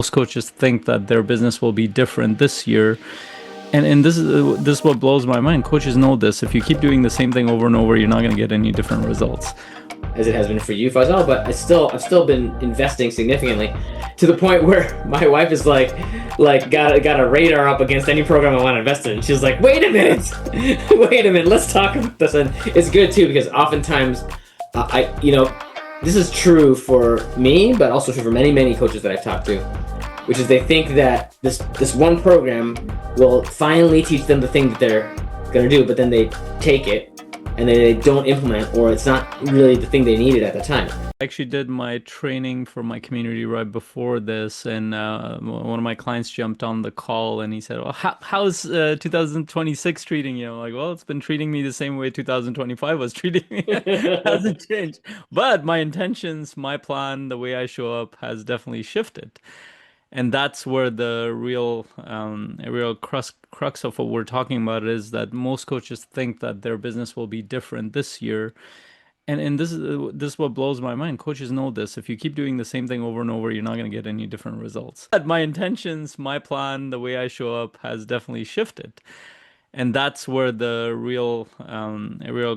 Most coaches think that their business will be different this year. And this is what blows my mind. Coaches know this. If you keep doing the same thing over and over, you're not going to get any different results. As it has been for you, Faisal, but I've still been investing significantly to the point where my wife is like got a radar up against any program I want to invest in. She's like, wait a minute, wait a minute, let's talk about this. And it's good too because oftentimes, this is true for me, but also true for many coaches that I've talked to, which is they think that this one program will finally teach them the thing that they're gonna do, but then they take it and they don't implement, or it's not really the thing they needed at the time. I actually did my training for my community right before this, and one of my clients jumped on the call and he said, "Well, how's 2026 treating you?" I'm like, "Well, it's been treating me the same way 2025 was treating me. Hasn't changed. But my intentions, my plan, the way I show up has definitely shifted." And that's where the real crux of what we're talking about is that most coaches think that their business will be different this year. And this is what blows my mind. Coaches know this. If you keep doing the same thing over and over, you're not going to get any different results. But my intentions, my plan, the way I show up has definitely shifted. And that's where the real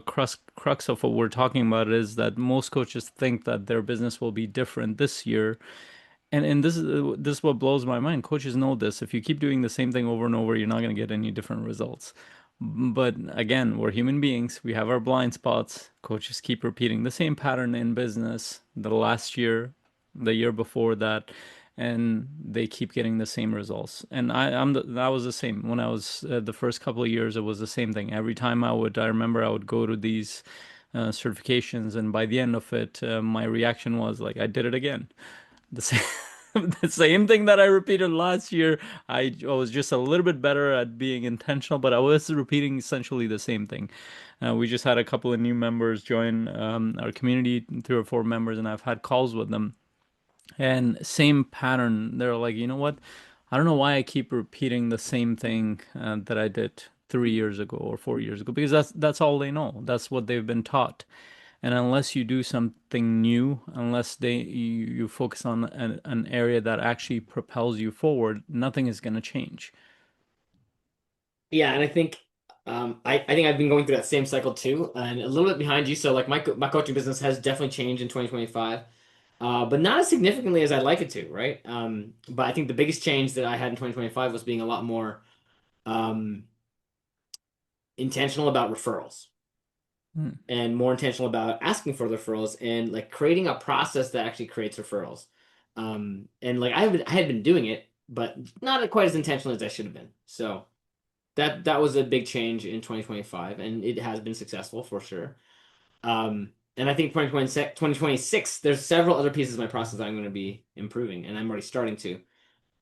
crux of what we're talking about is that most coaches think that their business will be different this year. And this is what blows my mind. Coaches know this. If you keep doing the same thing over and over, you're not going to get any different results. But again, we're human beings. We have our blind spots. Coaches keep repeating the same pattern in business the last year, the year before that, and they keep getting the same results. And that was the same when I was the first couple of years. It was the same thing. Every time I remember I would go to these certifications, and by the end of it, my reaction was like, I did it again. The same, the same thing that I repeated last year. I was just a little bit better at being intentional, but I was repeating essentially the same thing. We just had a couple of new members join our community, 3 or 4 members, and I've had calls with them. And same pattern. They're like, you know what? I don't know why I keep repeating the same thing that I did 3 years ago or 4 years ago, because that's all they know. That's what they've been taught. And unless you do something new, unless you focus on an area that actually propels you forward, nothing is going to change. Yeah, and I think I think I've been going through that same cycle too, and a little bit behind you. So like my coaching business has definitely changed in 2025, but not as significantly as I'd like it to, right? But I think the biggest change that I had in 2025 was being a lot more um, intentional about referrals Hmm. and more intentional about asking for referrals and like creating a process that actually creates referrals. And like I had been doing it, but not quite as intentional as I should have been. So that was a big change in 2025, and it has been successful for sure. And I think 2026, there's several other pieces of my process that I'm going to be improving, and I'm already starting to.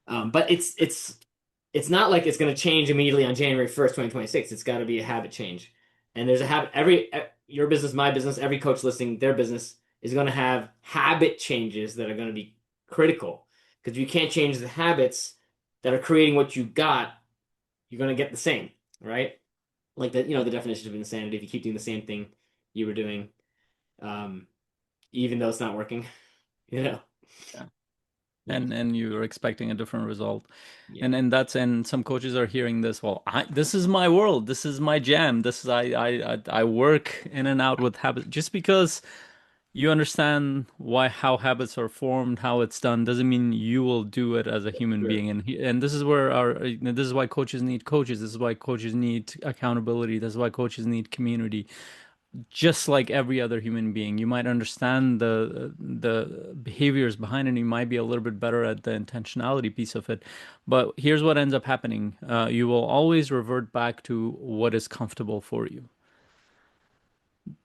But it's not like it's going to change immediately on January 1st, 2026. It's got to be a habit change. And there's a habit your business, my business, every coach listing their business is going to have habit changes that are going to be critical. Because if you can't change the habits that are creating what you got, you're going to get the same, right? Like the definition of insanity. If you keep doing the same thing you were doing, um, even though it's not working, you know. Yeah. Yeah, And you're expecting a different result. yeah, And some coaches are hearing this, well, this is my world, this is my jam, this is I work in and out with habits. Just because you understand how habits are formed, how it's done, doesn't mean you will do it as a human sure. being. And this is where this is why coaches need coaches. This is why coaches need accountability. This is why coaches need community. Just like every other human being, you might understand the behaviors behind it. You might be a little bit better at the intentionality piece of it. But here's what ends up happening: you will always revert back to what is comfortable for you.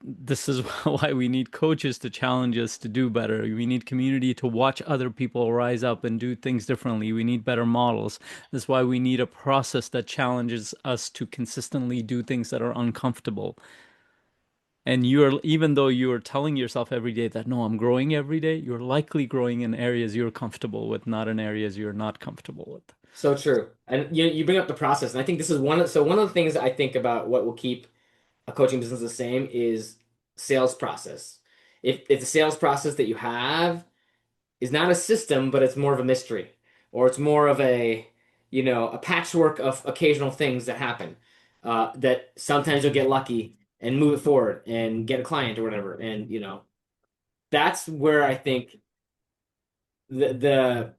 This is why we need coaches to challenge us to do better. We need community to watch other people rise up and do things differently. We need better models. That's why we need a process that challenges us to consistently do things that are uncomfortable. And even though you're telling yourself every day that, no, I'm growing every day, you're likely growing in areas you're comfortable with, not in areas you're not comfortable with. So true. And you bring up the process, and I think this is one of the things that I think about what will keep a coaching business the same is sales process. If the sales process that you have is not a system, but it's more of a mystery. or it's more of a, a patchwork of occasional things that happen. That sometimes you'll get lucky and move it forward and get a client or whatever. And, that's where I think the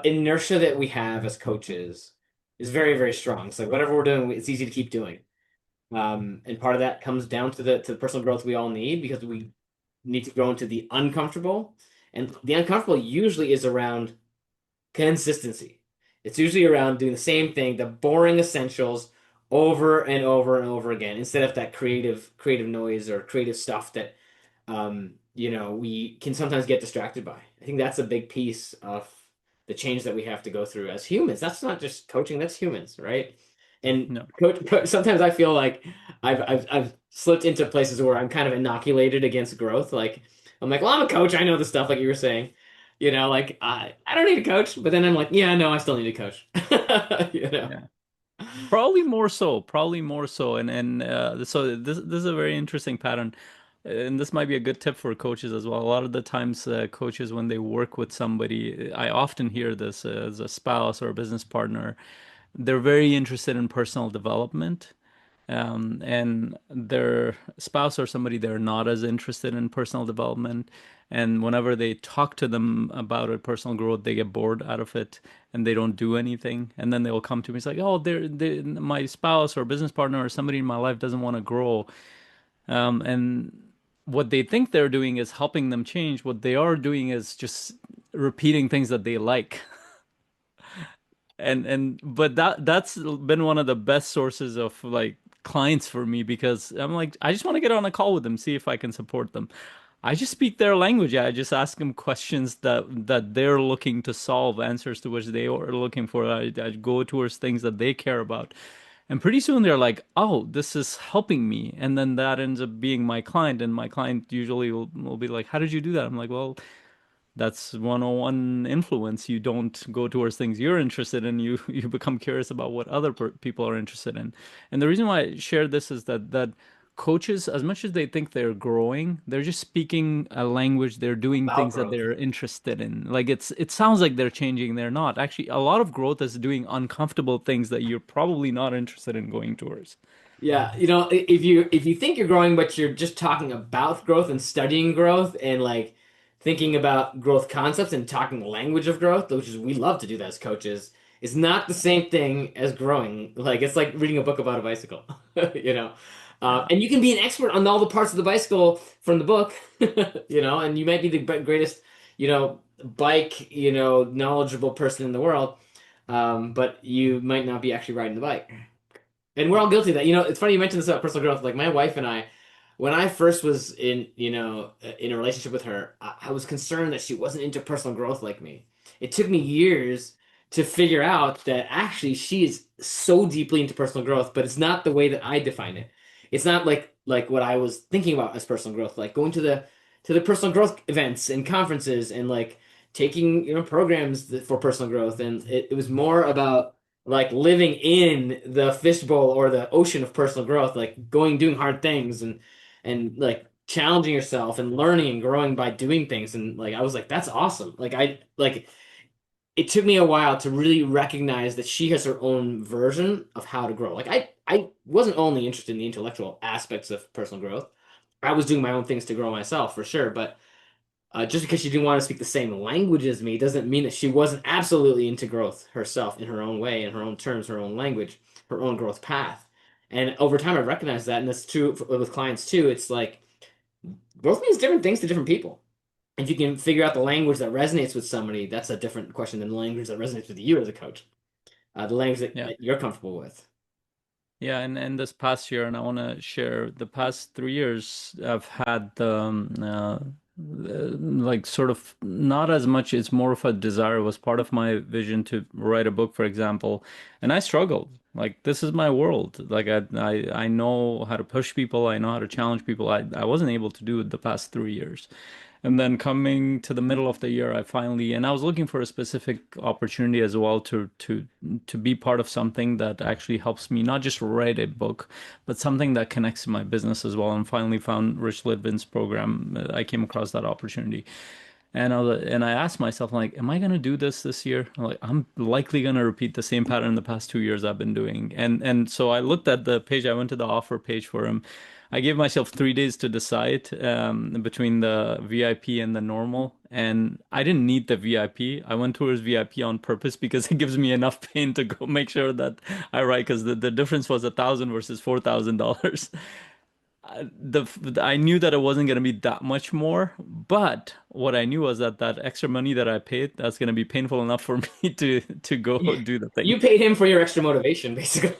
inertia that we have as coaches is very, very strong. So whatever we're doing, it's easy to keep doing. And part of that comes down to the personal growth we all need because we need to grow into the uncomfortable. And the uncomfortable usually is around consistency. It's usually around doing the same thing, the boring essentials over and over and over again, instead of that creative noise or creative stuff that we can sometimes get distracted by. I think that's a big piece of the change that we have to go through as humans. That's not just coaching, that's humans, right? And No. sometimes I feel like I've slipped into places where I'm kind of inoculated against growth. Like I'm like, well, I'm a coach. I know the stuff, like you were saying. Like I don't need a coach, but then I'm like, yeah, no, I still need a coach. You know. Yeah. Probably more so, probably more so, and so this is a very interesting pattern, and this might be a good tip for coaches as well. A lot of the times, coaches when they work with somebody, I often hear this as a spouse or a business partner, they're very interested in personal development, and their spouse or somebody they're not as interested in personal development. And whenever they talk to them about it, personal growth, they get bored out of it and they don't do anything. And then they'll come to me, it's like, oh, my spouse or business partner or somebody in my life doesn't want to grow. And what they think they're doing is helping them change. What they are doing is just repeating things that they like. And but that's been one of the best sources of like clients for me because I'm like I just want to get on a call with them, see if I can support them. I just speak their language. I just ask them questions that they're looking to solve, answers to which they are looking for. I go towards things that they care about. And pretty soon they're like, "Oh, this is helping me." And then that ends up being my client, and my client usually will be like, "How did you do that?" I'm like, "Well, that's 101 influence. You don't go towards things you're interested in. You become curious about what other people are interested in. And the reason why I share this is that coaches, as much as they think they're growing, they're just speaking a language. They're doing About things that growth. they're interested in. Like it sounds like they're changing. They're not. Actually, a lot of growth is doing uncomfortable things that you're probably not interested in going towards. Yeah, if you think you're growing, but you're just talking about growth and studying growth and like thinking about growth concepts and talking the language of growth, which is we love to do that as coaches, is not the same thing as growing. Like it's like reading a book about a bicycle, you know. Yeah. And you can be an expert on all the parts of the bicycle from the book, and you might be the greatest, bike, knowledgeable person in the world, but you might not be actually riding the bike. And we're all guilty of that. It's funny you mentioned this about personal growth. Like my wife and I, when I first was in a relationship with her, I was concerned that she wasn't into personal growth like me. It took me years to figure out that actually she is so deeply into personal growth, but it's not the way that I define it. It's not like what I was thinking about as personal growth, like going to the personal growth events and conferences and like taking programs for personal growth. And it was more about like living in the fishbowl or the ocean of personal growth, like doing hard things and like challenging yourself and learning and growing by doing things. And like I was like, that's awesome. Like it took me a while to really recognize that she has her own version of how to grow. Like I wasn't only interested in the intellectual aspects of personal growth. I was doing my own things to grow myself for sure, but just because she didn't want to speak the same language as me doesn't mean that she wasn't absolutely into growth herself in her own way, in her own terms, her own language, her own growth path. And over time, I've recognized that, and that's true with clients too. It's like growth means different things to different people. If you can figure out the language that resonates with somebody, that's a different question than the language that resonates with you as a coach, the language that, Yeah. that you're comfortable with. Yeah, and this past year, and I want to share the past 3 years, I've had like sort of not as much, it's more of a desire, it was part of my vision to write a book, for example, and I struggled. Like this is my world. Like I know how to push people, I know how to challenge people. I wasn't able to do it the past 3 years. And then coming to the middle of the year, I finally, and I was looking for a specific opportunity as well to be part of something that actually helps me not just write a book, but something that connects to my business as well. And finally found Rich Litvin's program. I came across that opportunity. And I asked myself, like, am I gonna do this year? Like, I'm likely gonna repeat the same pattern the past 2 years I've been doing. And so I looked at the page. I went to the offer page for him. I gave myself 3 days to decide between the VIP and the normal. And I didn't need the VIP. I went towards VIP on purpose because it gives me enough pain to go make sure that I write. Because the difference was 1,000 versus $4,000. I knew that it wasn't going to be that much more, but what I knew was that that extra money that I paid, that's going to be painful enough for me to go You, do the thing. you paid him for your extra motivation, basically.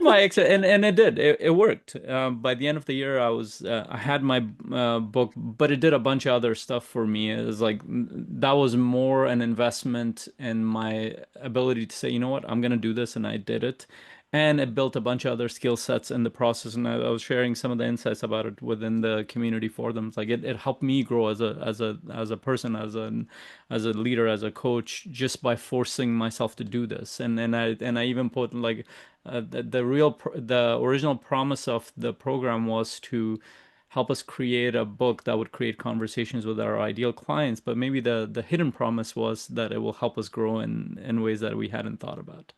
My ex and it did. It worked. By the end of the year, I had my book, but it did a bunch of other stuff for me. It was like that was more an investment in my ability to say, you know what, I'm gonna do this, and I did it. And it built a bunch of other skill sets in the process. And I was sharing some of the insights about it within the community forums. Like it helped me grow as a person, as a leader, as a coach, just by forcing myself to do this. And I even put like the original promise of the program was to help us create a book that would create conversations with our ideal clients, but maybe the hidden promise was that it will help us grow in ways that we hadn't thought about.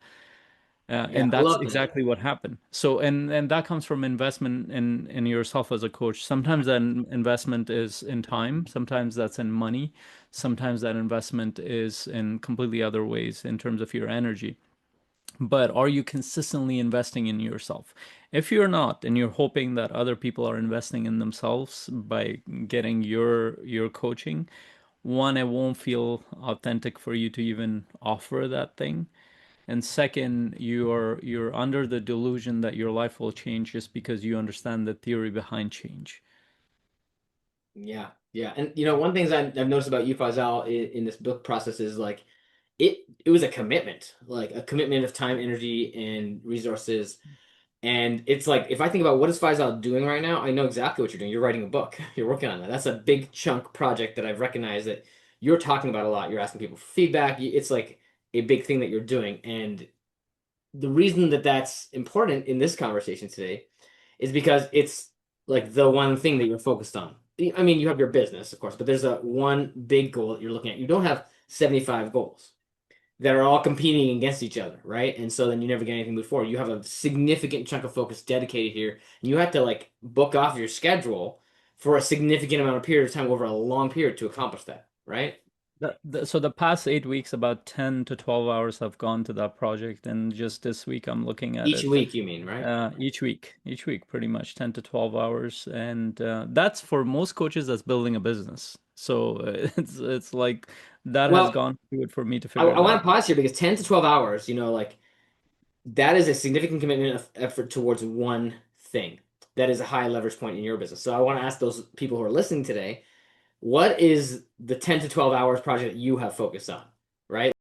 Yeah, And I that's love that. exactly what happened. So, and that comes from investment in yourself as a coach. Sometimes that investment is in time, sometimes that's in money, sometimes that investment is in completely other ways in terms of your energy. But are you consistently investing in yourself? If you're not, and you're hoping that other people are investing in themselves by getting your coaching, one, it won't feel authentic for you to even offer that thing. And second, you're under the delusion that your life will change just because you understand the theory behind change. Yeah, yeah. And one thing I've noticed about you, Faisal, in this book process is like it was a commitment, like a commitment of time, energy, and resources. And it's like if I think about what is Faisal doing right now, I know exactly what you're doing. You're writing a book. You're working on that. That's a big chunk project that I've recognized that you're talking about a lot. You're asking people for feedback. It's like a big thing that you're doing. And the reason that that's important in this conversation today is because it's like the one thing that you're focused on. I mean, you have your business, of course, but there's a one big goal that you're looking at. You don't have 75 goals that are all competing against each other, right? And so then you never get anything moved forward. You have a significant chunk of focus dedicated here, and you have to like book off your schedule for a significant amount of period of time over a long period to accomplish that, right? So the past 8 weeks, about 10 to 12 hours have gone to that project, and just this week I'm looking at Each it week, you mean, right? each week, pretty much 10 to 12 hours, and that's for most coaches that's building a business. So it's like that has Well, gone through it for me to I, figure I it want out. to pause here because 10 to 12 hours, like that is a significant commitment of effort towards one thing. That is a high leverage point in your business. So I want to ask those people who are listening today, what is the 10 to 12 hours project that you have focused on, right?